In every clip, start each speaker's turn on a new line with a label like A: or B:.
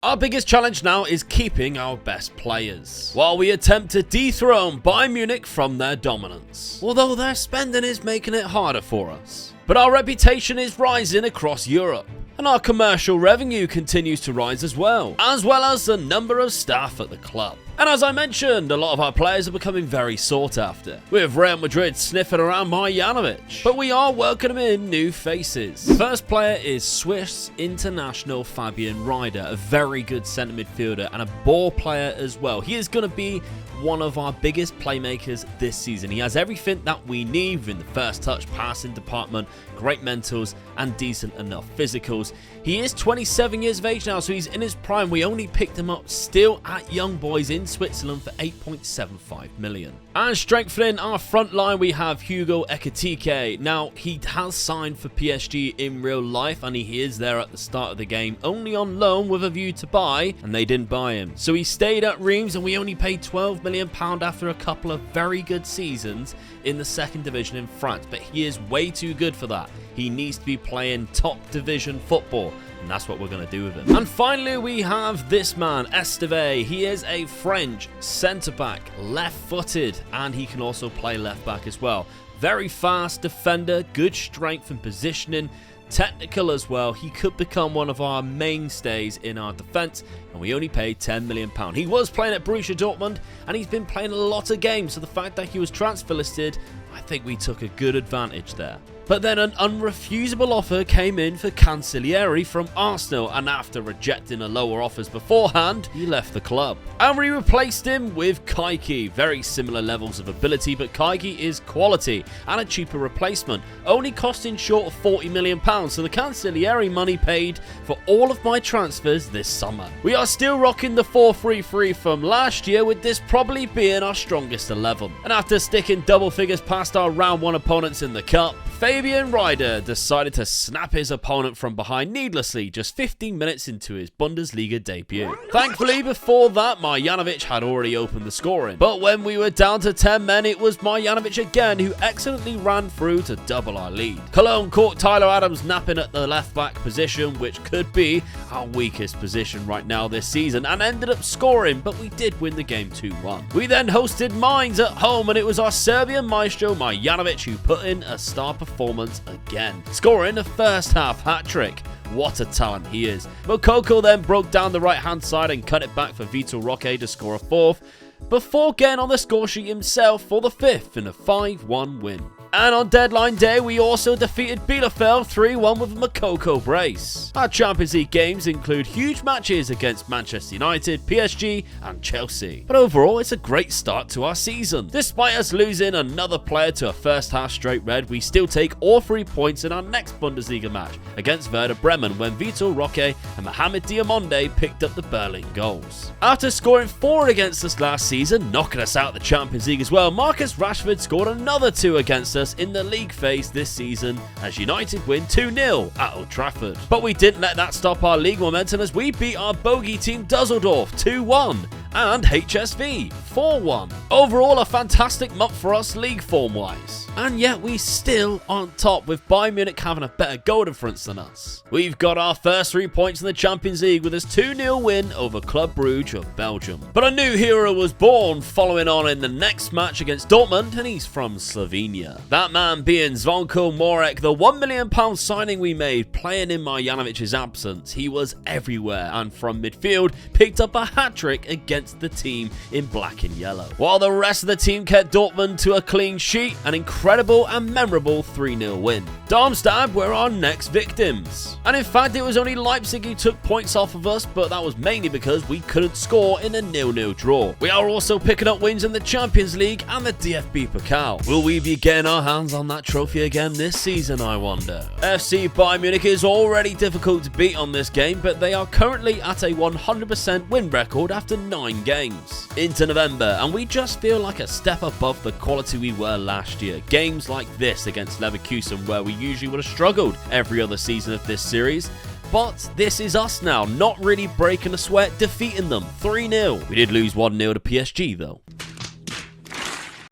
A: Our biggest challenge now is keeping our best players, while we attempt to dethrone Bayern Munich from their dominance, although their spending is making it harder for us. But our reputation is rising across Europe, and our commercial revenue continues to rise as well as the number of staff at the club. And as I mentioned, a lot of our players are becoming very sought after, with Real Madrid sniffing around Marjanovic. But we are welcoming in new faces. First player is Swiss international Fabian Rieder, a very good centre midfielder and a ball player as well. He is going to be one of our biggest playmakers this season. He has everything that we need in the first touch passing department, great mentals and decent enough physicals. He is 27 years of age now, so he's in his prime. We only picked him up still at Young Boys in Switzerland for 8.75 million. And strengthening our front line, we have Hugo Ekitike. Now, he has signed for PSG in real life, and he is there at the start of the game, only on loan with a view to buy, and they didn't buy him. So he stayed at Reims, and we only paid £12 million after a couple of very good seasons in the second division in France. But he is way too good for that. He needs to be playing top division football, and that's what we're going to do with him. And finally, we have this man, Esteve. He is a French centre-back, left-footed, and he can also play left-back as well. Very fast defender, good strength and positioning, technical as well. He could become one of our mainstays in our defence, and we only paid £10 million. He was playing at Borussia Dortmund, and he's been playing a lot of games, so the fact that he was transfer listed, I think we took a good advantage there. But then an unrefusable offer came in for Cancellieri from Arsenal, and after rejecting the lower offers beforehand, he left the club. And we replaced him with Kaiki. Very similar levels of ability, but Kaiki is quality and a cheaper replacement, only costing short of £40 million, so the Cancellieri money paid for all of my transfers this summer. We are still rocking the 4-3-3 from last year, with this probably being our strongest 11. And after sticking double figures past our round 1 opponents in the cup, Fabian Rieder decided to snap his opponent from behind needlessly just 15 minutes into his Bundesliga debut. Thankfully, before that, Marjanovic had already opened the scoring. But when we were down to 10 men, it was Marjanovic again who excellently ran through to double our lead. Cologne caught Tyler Adams napping at the left-back position, which could be our weakest position right now this season, and ended up scoring, but we did win the game 2-1. We then hosted Mainz at home, and it was our Serbian maestro Marjanovic who put in a star performance again, scoring a first half hat-trick. What a talent he is. Moukoko then broke down the right hand side and cut it back for Vitor Roque to score a fourth, before getting on the score sheet himself for the fifth in a 5-1 win. And on deadline day, we also defeated Bielefeld 3-1 with a Moukoko brace. Our Champions League games include huge matches against Manchester United, PSG and Chelsea. But overall, it's a great start to our season. Despite us losing another player to a first half straight red, we still take all 3 points in our next Bundesliga match against Werder Bremen, when Vitor Roque and Mohamed Diamonde picked up the Berlin goals. After scoring 4 against us last season, knocking us out of the Champions League as well, Marcus Rashford scored another 2 against us in the league phase this season as United win 2-0 at Old Trafford. But we didn't let that stop our league momentum as we beat our bogey team Dusseldorf 2-1 and HSV 4-1. Overall, a fantastic month for us league form wise. And yet we still on top, with Bayern Munich having a better goal difference than us. We've got our first 3 points in the Champions League with this 2-0 win over Club Brugge of Belgium. But a new hero was born following on in the next match against Dortmund, and he's from Slovenia. That man being Zvonko Morek, the £1 million signing we made playing in Marjanovic's absence. He was everywhere, and from midfield picked up a hat-trick against the team in black and yellow, while the rest of the team kept Dortmund to a clean sheet, an incredible and memorable 3-0 win. Darmstadt were our next victims, and in fact it was only Leipzig who took points off of us, but that was mainly because we couldn't score in a 0-0 draw. We are also picking up wins in the Champions League and the DFB-Pokal. Will we be getting our hands on that trophy again this season, I wonder? FC Bayern Munich is already difficult to beat on this game, but they are currently at a 100% win record after 9 games into November, and we just feel like a step above the quality we were last year. Games like this against Leverkusen, where we usually would have struggled every other season of this series, but this is us now, not really breaking a sweat, defeating them 3-0. We did lose 1-0 to PSG though.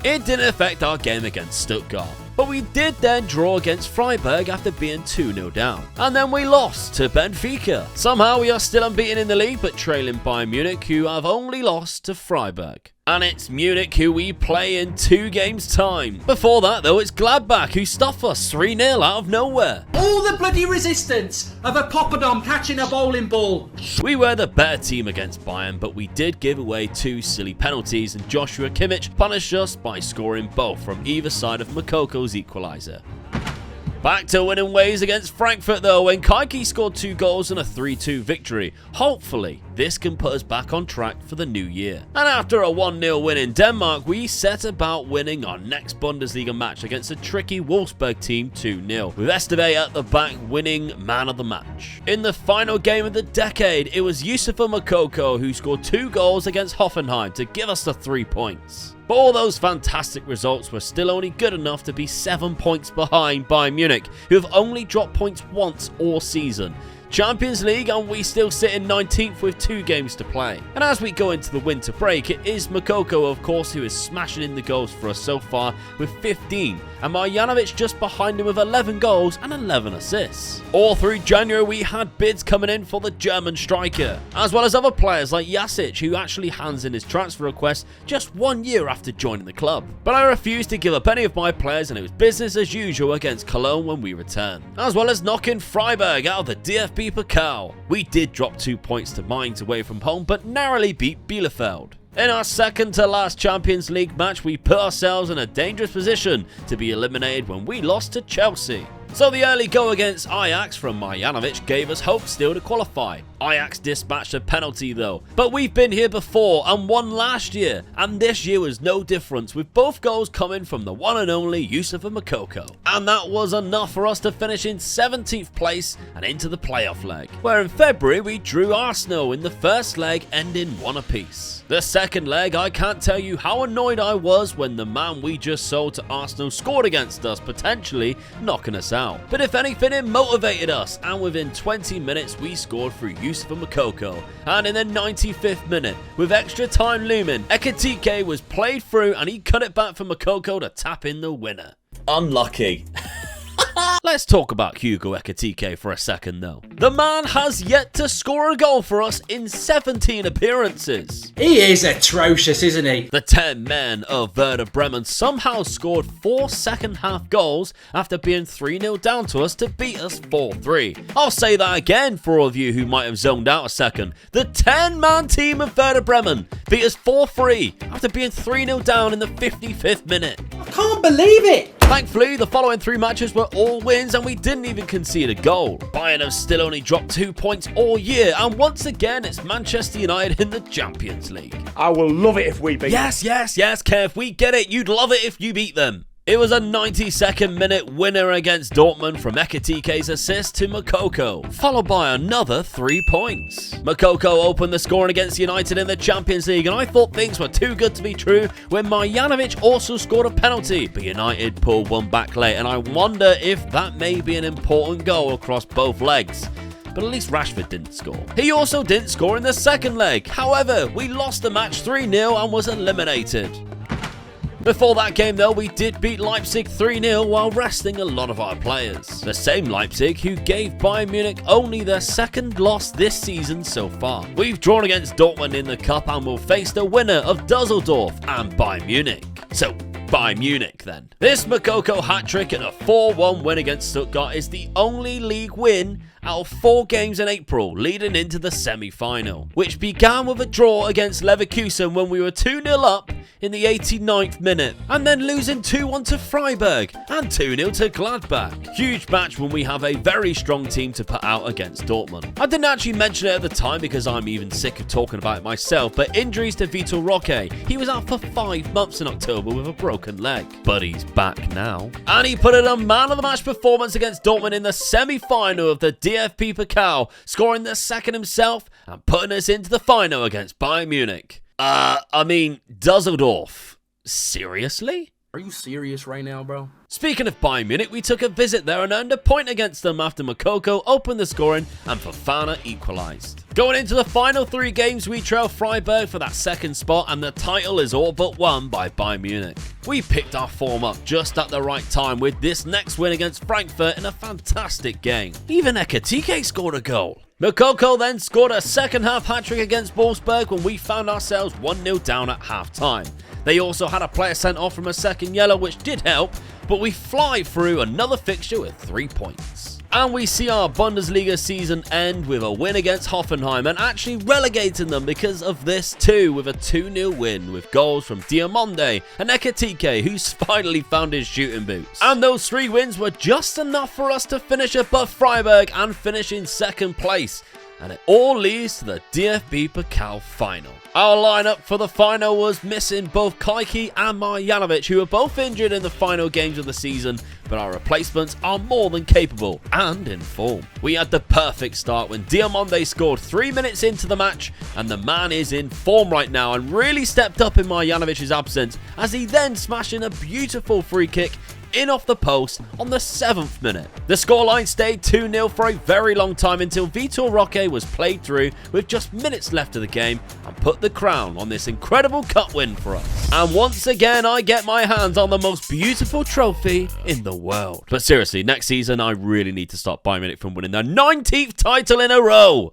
A: It didn't affect our game against Stuttgart. but we did then draw against Freiburg after being 2-0 down. And then we lost to Benfica. Somehow we are still unbeaten in the league, but trailing Bayern Munich, who have only lost to Freiburg. And it's Munich who we play in 2 games' time. Before that, though, it's Gladbach who stuff us 3-0 out of nowhere.
B: All the bloody resistance of a poppadom catching a bowling ball.
A: We were the better team against Bayern, but we did give away 2 silly penalties, and Joshua Kimmich punished us by scoring both from either side of Mokoko's equaliser. Back to winning ways against Frankfurt though, when Kaiki scored 2 goals and a 3-2 victory. Hopefully, this can put us back on track for the new year. And after a 1-0 win in Denmark, we set about winning our next Bundesliga match against a tricky Wolfsburg team 2-0, with Esteve at the back winning man of the match. In the final game of the decade, it was Yusufa Moukoko who scored 2 goals against Hoffenheim to give us the 3 points. But all those fantastic results were still only good enough to be 7 points behind Bayern Munich, who have only dropped points once all season. Champions League, and we still sit in 19th with 2 games to play. And as we go into the winter break, it is Moukoko, of course, who is smashing in the goals for us so far with 15, and Marjanovic just behind him with 11 goals and 11 assists. All through January, we had bids coming in for the German striker, as well as other players like Jasic, who actually hands in his transfer request just 1 year after joining the club. But I refused to give up any of my players, and it was business as usual against Cologne when we returned, as well as knocking Freiburg out of the DFB-Pokal. We did drop 2 points to Mainz away from home, but narrowly beat Bielefeld. In our second to last Champions League match, we put ourselves in a dangerous position to be eliminated when we lost to Chelsea. So the early go against Ajax from Marjanovic gave us hope still to qualify. Ajax dispatched a penalty though, but we've been here before and won last year, and this year was no difference, with both goals coming from the one and only Yusufa Moukoko. And that was enough for us to finish in 17th place and into the playoff leg, where in February we drew Arsenal in the first leg, ending 1 apiece. The second leg, I can't tell you how annoyed I was when the man we just sold to Arsenal scored against us, potentially knocking us out. But if anything, it motivated us, and within 20 minutes we scored through Yusufa Moukoko. And in the 95th minute, with extra time looming, Ekitike was played through and he cut it back for Moukoko to tap in the winner. Unlucky. Let's talk about Hugo Ekitike for a second though. The man has yet to score a goal for us in 17 appearances.
B: He is atrocious, isn't he?
A: The 10 men of Werder Bremen somehow scored 4 second-half goals after being 3-0 down to us to beat us 4-3. I'll say that again for all of you who might have zoned out a second. The 10-man team of Werder Bremen beat us 4-3 after being 3-0 down in the 55th minute.
B: I can't believe it.
A: Thankfully, the following 3 matches were all wins and we didn't even concede a goal. Bayern have still only dropped 2 points all year, and once again it's Manchester United in the Champions League.
C: I will love it if we beat them.
A: Yes, Kev, we get it. You'd love it if you beat them. It was a 92nd minute winner against Dortmund from Ekitike's assist to Moukoko, followed by another 3 points. Moukoko opened the scoring against United in the Champions League, and I thought things were too good to be true when Marjanovic also scored a penalty, but United pulled one back late, and I wonder if that may be an important goal across both legs. But at least Rashford didn't score. He also didn't score in the second leg. However, we lost the match 3-0 and was eliminated. Before that game though, we did beat Leipzig 3-0 while resting a lot of our players. The same Leipzig who gave Bayern Munich only their second loss this season so far. We've drawn against Dortmund in the cup and will face the winner of Dusseldorf and Bayern Munich. So, Bayern Munich then. This Moukoko hat-trick and a 4-1 win against Stuttgart is the only league win out of 4 games in April leading into the semi-final, which began with a draw against Leverkusen when we were 2-0 up in the 89th minute, and then losing 2-1 to Freiburg and 2-0 to Gladbach. Huge match when we have a very strong team to put out against Dortmund. I didn't actually mention it at the time because I'm even sick of talking about it myself, but injuries to Vitor Roque. He was out for 5 months in October with a broken leg, but he's back now. And he put in a man of the match performance against Dortmund in the semi-final of the DFB-Pokal, scoring the second himself and putting us into the final against Bayern Munich. Dusseldorf. Seriously?
D: Are you serious right now, bro?
A: Speaking of Bayern Munich, we took a visit there and earned a point against them after Moukoko opened the scoring and Fofana equalised. Going into the final 3 games, we trail Freiburg for that second spot, and the title is all but won by Bayern Munich. We picked our form up just at the right time with this next win against Frankfurt in a fantastic game. Even Ekitike scored a goal. Moukoko then scored a second half hat-trick against Wolfsburg when we found ourselves 1-0 down at half-time. They also had a player sent off from a second yellow, which did help, but we fly through another fixture with 3 points. And we see our Bundesliga season end with a win against Hoffenheim and actually relegating them because of this too, with a 2-0 win with goals from Diamonde and Ekitike, who's finally found his shooting boots. And those 3 wins were just enough for us to finish above Freiburg and finish in second place. And it all leads to the DFB-Pokal final. Our lineup for the final was missing both Kaiki and Marjanovic, who were both injured in the final games of the season, but our replacements are more than capable and in form. We had the perfect start when Diamonde scored 3 minutes into the match, and the man is in form right now and really stepped up in Marjanovic's absence, as he then smashed in a beautiful free kick in off the post on the 7th minute. The scoreline stayed 2-0 for a very long time until Vitor Roque was played through with just minutes left of the game and put the crown on this incredible cup win for us. And once again, I get my hands on the most beautiful trophy in the world. But seriously, next season I really need to stop Bayern Munich from winning their 19th title in a row.